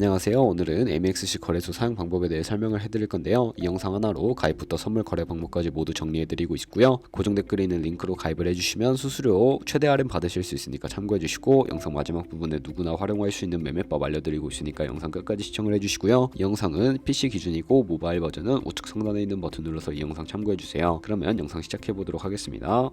안녕하세요. 오늘은 MXC 거래소 사용 방법에 대해 설명을 해드릴 건데요. 이 영상 하나로 가입부터 선물 거래 방법까지 모두 정리해드리고 있고요. 고정 댓글에 있는 링크로 가입을 해주시면 수수료 최대 할인 받으실 수 있으니까 참고해주시고, 영상 마지막 부분에 누구나 활용할 수 있는 매매법 알려드리고 있으니까 영상 끝까지 시청을 해주시고요. 이 영상은 PC 기준이고 모바일 버전은 우측 상단에 있는 버튼 눌러서 이 영상 참고해주세요. 그러면 영상 시작해보도록 하겠습니다.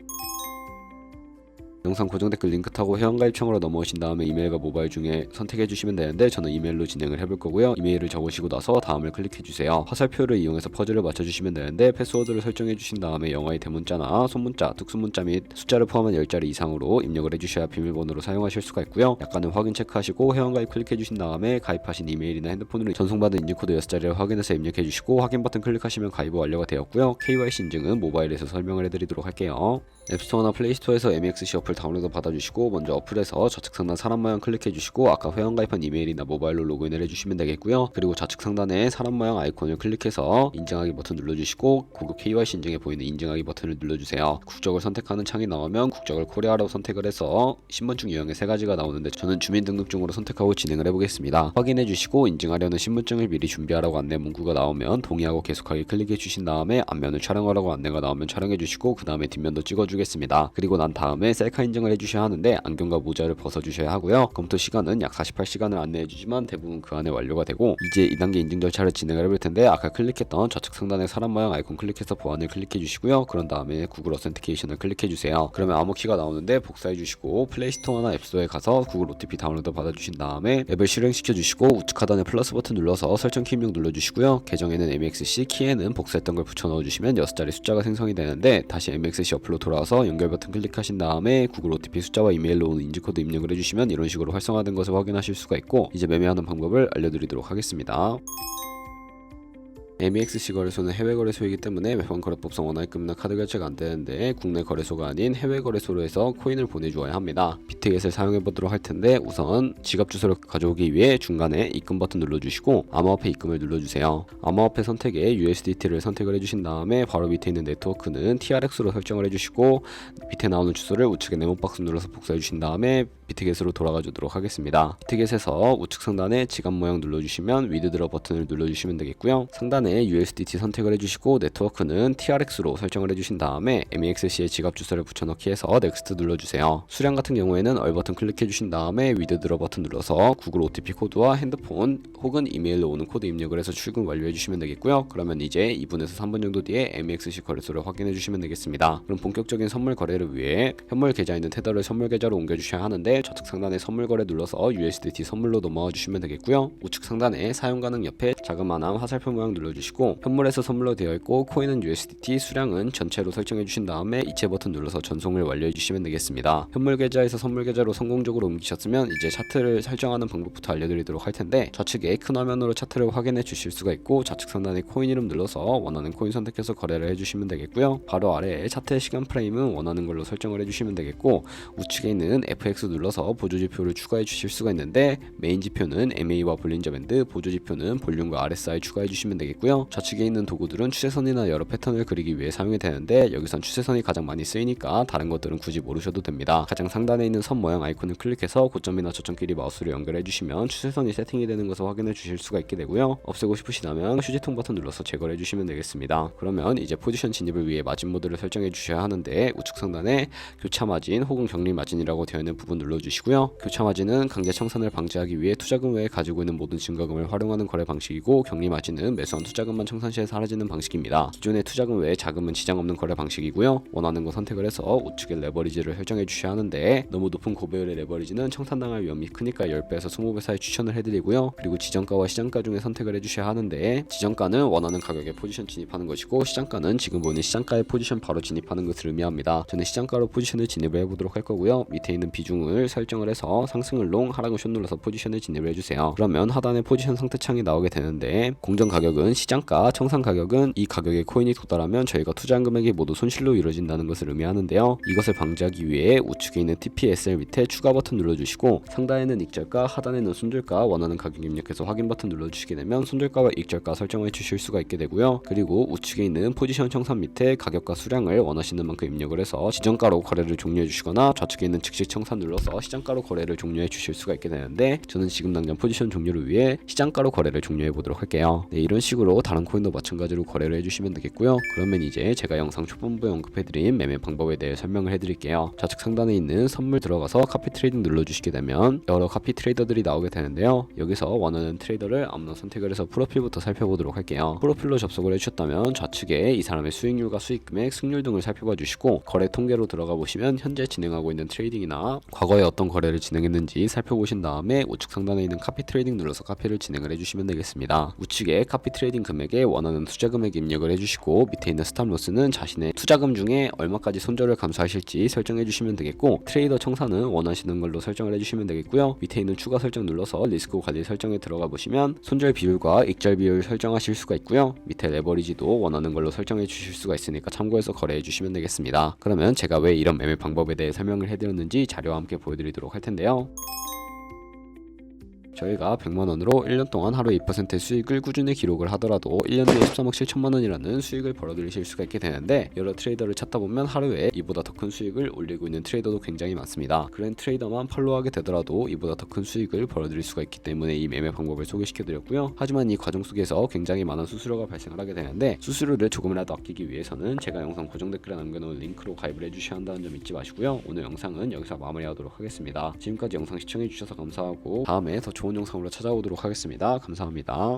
영상 고정 댓글 링크 타고 회원가입창으로 넘어오신 다음에 이메일과 모바일 중에 선택해 주시면 되는데, 저는 이메일로 진행을 해볼 거고요. 이메일을 적으시고 나서 다음을 클릭해 주세요. 화살표를 이용해서 퍼즐을 맞춰주시면 되는데, 패스워드를 설정해 주신 다음에 영어의 대문자나 소문자, 특수문자 및 숫자를 포함한 10자리 이상으로 입력을 해주셔야 비밀번호로 사용하실 수가 있고요. 약간은 확인 체크하시고 회원가입 클릭해 주신 다음에 가입하신 이메일이나 핸드폰으로 전송받은 인증코드 6자리를 확인해서 입력해 주시고, 확인 버튼 클릭하시면 가입 완료가 되었고요. KYC 인증은 모바일에서 설명을 해드리도록 할게요. 앱스토어나 플레이스토어에서 MXC 어플 다운로드 받아주시고, 먼저 어플에서 좌측 상단 사람 모양 클릭해주시고 아까 회원가입한 이메일이나 모바일로 로그인을 해주시면 되겠고요. 그리고 좌측 상단에 사람 모양 아이콘을 클릭해서 인증하기 버튼 눌러주시고, 고급 KYC 인증에 보이는 인증하기 버튼을 눌러주세요. 국적을 선택하는 창이 나오면 국적을 코리아로 선택을 해서 신분증 유형의 3가지가 나오는데, 저는 주민등록증으로 선택하고 진행을 해보겠습니다. 확인해주시고 인증하려는 신분증을 미리 준비하라고 안내 문구가 나오면 동의하고 계속하기 클릭해주신 다음에 앞면을 촬영하라고 안내가 나오면 촬영해주시고, 그 다음에 뒷면도 찍어주겠습니다. 그리고 난 다음에 셀카 인증을 해주셔야 하는데, 안경과 모자를 벗어주셔야 하고요. 검토 시간은 약 48시간을 안내해주지만 대부분 그 안에 완료가 되고, 이제 2단계 인증 절차를 진행을 해볼 텐데, 아까 클릭했던 좌측 상단의 사람 모양 아이콘 클릭해서 보안을 클릭해주시고요. 그런 다음에 구글 어센티케이션을 클릭해주세요. 그러면 암호키가 나오는데 복사해주시고 플레이스토어나 앱스토어에 가서 구글 OTP 다운로드 받아주신 다음에 앱을 실행시켜주시고, 우측 하단에 플러스 버튼 눌러서 설정 키 입력 눌러주시고요. 계정에는 MXC, 키에는 복사했던 걸 붙여 넣어주시면 6자리 숫자가 생성이 되는데, 다시 MXC 어플로 돌아와서 연결 버튼 클릭하신 다음에 구글 OTP 숫자와 이메일로 오는 인증코드 입력을 해주시면 이런 식으로 활성화된 것을 확인하실 수가 있고, 이제 매매하는 방법을 알려드리도록 하겠습니다. MXC 거래소는 해외 거래소이기 때문에 매번 거래법상 원화입금이나 카드 결제가 안 되는데, 국내 거래소가 아닌 해외 거래소로 해서 코인을 보내주어야 합니다. 비트겟을 사용해 보도록 할 텐데, 우선 지갑 주소를 가져오기 위해 중간에 입금 버튼 눌러주시고 암호화폐 입금을 눌러주세요. 암호화폐 선택에 USDT를 선택을 해주신 다음에 바로 밑에 있는 네트워크는 TRX로 설정을 해주시고, 밑에 나오는 주소를 우측에 네모박스 눌러서 복사해 주신 다음에 비트겟으로 돌아가 주도록 하겠습니다. 비트겟에서 우측 상단에 지갑 모양 눌러주시면 위드드러 버튼을 눌러주시면 되겠고요. 상단에 USDT 선택을 해주시고 네트워크는 TRX로 설정을 해주신 다음에 MEXC의 지갑 주소를 붙여넣기 해서 넥스트 눌러주세요. 수량 같은 경우에는 얼 버튼 클릭해주신 다음에 위드드러 버튼 눌러서 구글 OTP 코드와 핸드폰 혹은 이메일로 오는 코드 입력을 해서 출금 완료해주시면 되겠고요. 그러면 이제 2분에서 3분 정도 뒤에 MEXC 거래소를 확인해주시면 되겠습니다. 그럼 본격적인 선물 거래를 위해 현물 계좌에 있는 테더를 선물 계좌로 옮겨주셔야 하는데, 좌측 상단에 선물 거래 눌러서 USDT 선물로 넘어와 주시면 되겠고요. 우측 상단에 사용 가능 옆에 자그마한 화살표 모양 눌러주시고, 현물에서 선물로 되어 있고 코인은 USDT, 수량은 전체로 설정해 주신 다음에 이체 버튼 눌러서 전송을 완료해 주시면 되겠습니다. 현물 계좌에서 선물 계좌로 성공적으로 옮기셨으면 이제 차트를 설정하는 방법부터 알려드리도록 할 텐데, 좌측에 큰 화면으로 차트를 확인해 주실 수가 있고, 좌측 상단에 코인 이름 눌러서 원하는 코인 선택해서 거래를 해주시면 되겠고요. 바로 아래에 차트의 시간 프레임은 원하는 걸로 설정을 해주시면 되겠고, 우측에 있는 FX 눌러서 보조지표를 추가해 주실 수가 있는데, 메인 지표는 MA와 볼린저 밴드, 보조지표는 볼륨과 RSI 추가해 주시면 되겠고요. 좌측에 있는 도구들은 추세선이나 여러 패턴을 그리기 위해 사용이 되는데, 여기선 추세선이 가장 많이 쓰이니까 다른 것들은 굳이 모르셔도 됩니다. 가장 상단에 있는 선 모양 아이콘을 클릭해서 고점이나 저점끼리 마우스를 연결해 주시면 추세선이 세팅이 되는 것을 확인해 주실 수가 있게 되고요. 없애고 싶으시다면 휴지통 버튼 눌러서 제거를 해주시면 되겠습니다. 그러면 이제 포지션 진입을 위해 마진 모드를 설정해 주셔야 하는데, 우측 상단에 교차 마진 혹은 격리 마진이라고 되어 있는 부분 눌러주시고요. 교차 마진은 강제 청산을 방지하기 위해 투자금 외에 가지고 있는 모든 증가금을 활용하는 거래 방식이고, 격리 마진은 매수한 투자금만 청산 시에 사라지는 방식입니다. 기존의 투자금 외에 자금은 지장 없는 거래 방식이고요. 원하는 거 선택을 해서 우측에 레버리지를 설정해 주셔야 하는데, 너무 높은 고배율의 레버리지는 청산당할 위험이 크니까 10배에서 20배 사이 추천을 해드리고요. 그리고 지정가와 시장가 중에 선택을 해주셔야 하는데, 지정가는 원하는 가격에 포지션 진입하는 것이고, 시장가는 지금 보이는 시장가에 포지션 바로 진입하는 것을 의미합니다. 저는 시장가로 포지션을 진입을 해보도록 할 거고요. 밑에 있는 비중을 설정을 해서 상승을 롱, 하락을 숏 눌러서 포지션을 진입을 해주세요. 그러면 하단에 포지션 상태창이 나오게 되는데, 공정 가격은 시장가, 청산 가격은 이 가격에 코인이 도달하면 저희가 투자한 금액이 모두 손실로 이루어진다는 것을 의미하는데요. 이것을 방지하기 위해 우측에 있는 TPSL 밑에 추가 버튼 눌러주시고, 상단에는 익절가, 하단에는 손절가 원하는 가격 입력해서 확인 버튼 눌러주시게 되면 손절가와 익절가 설정해 주실 수가 있게 되고요. 그리고 우측에 있는 포지션 청산 밑에 가격과 수량을 원하시는 만큼 입력을 해서 지정가로 거래를 종료해 주시거나, 좌측에 있는 즉시 청산 눌러서 통해서 시장가로 거래를 종료해 주실 수가 있게 되는데 저는 지금 당장 포지션 종료를 위해 시장가로 거래를 종료해 보도록 할게요. 네, 이런 식으로 다른 코인도 마찬가지로 거래를 해주시면 되겠고요. 그러면 이제 제가 영상 초반부에 언급해드린 매매 방법에 대해 설명을 해드릴게요. 좌측 상단에 있는 선물 들어가서 카피 트레이딩 눌러주시게 되면 여러 카피 트레이더들이 나오게 되는데요. 여기서 원하는 트레이더를 아무나 선택을 해서 프로필부터 살펴보도록 할게요. 프로필로 접속을 해주셨다면 좌측에 이 사람의 수익률과 수익금액, 승률 등을 살펴봐 주시고 거래 통계로 들어가 보시면 현재 진행하고 있는 트레이딩이나 과거에 어떤 거래를 진행했는지 살펴보신 다음에 우측 상단에 있는 카피 트레이딩 눌러서 카피를 진행을 해주시면 되겠습니다. 우측에 카피 트레이딩 금액에 원하는 투자 금액 입력을 해주시고 밑에 있는 스탑 로스는 자신의 투자금 중에 얼마까지 손절을 감수하실지 설정해 주시면 되겠고 트레이더 청산은 원하시는 걸로 설정을 해주시면 되겠고요. 밑에 있는 추가 설정 눌러서 리스크 관리 설정에 들어가 보시면 손절 비율과 익절 비율 설정하실 수가 있고요. 밑에 레버리지도 원하는 걸로 설정해 주실 수가 있으니까 참고해서 거래해 주시면 되겠습니다. 그러면 제가 왜 이런 매매 방법에 대해 설명을 해드렸는지 자료와 함께 보여드리도록 할 텐데요. 저희가 100만원으로 1년 동안 하루 2%의 수익을 꾸준히 기록을 하더라도 1년 뒤에 13억 7천만원이라는 수익을 벌어들이실 수가 있게 되는데 여러 트레이더를 찾다 보면 하루에 이보다 더 큰 수익을 올리고 있는 트레이더도 굉장히 많습니다. 그런 트레이더만 팔로우하게 되더라도 이보다 더 큰 수익을 벌어들일 수가 있기 때문에 이 매매 방법을 소개시켜드렸고요. 하지만 이 과정 속에서 굉장히 많은 수수료가 발생을 하게 되는데 수수료를 조금이라도 아끼기 위해서는 제가 영상 고정 댓글에 남겨놓은 링크로 가입을 해주셔야 한다는 점 잊지 마시고요. 오늘 영상은 여기서 마무리하도록 하겠습니다. 지금까지 영상 시청해주셔서 감사하고 다음에 더 좋은 영상으로 찾아오도록 하겠습니다. 감사합니다.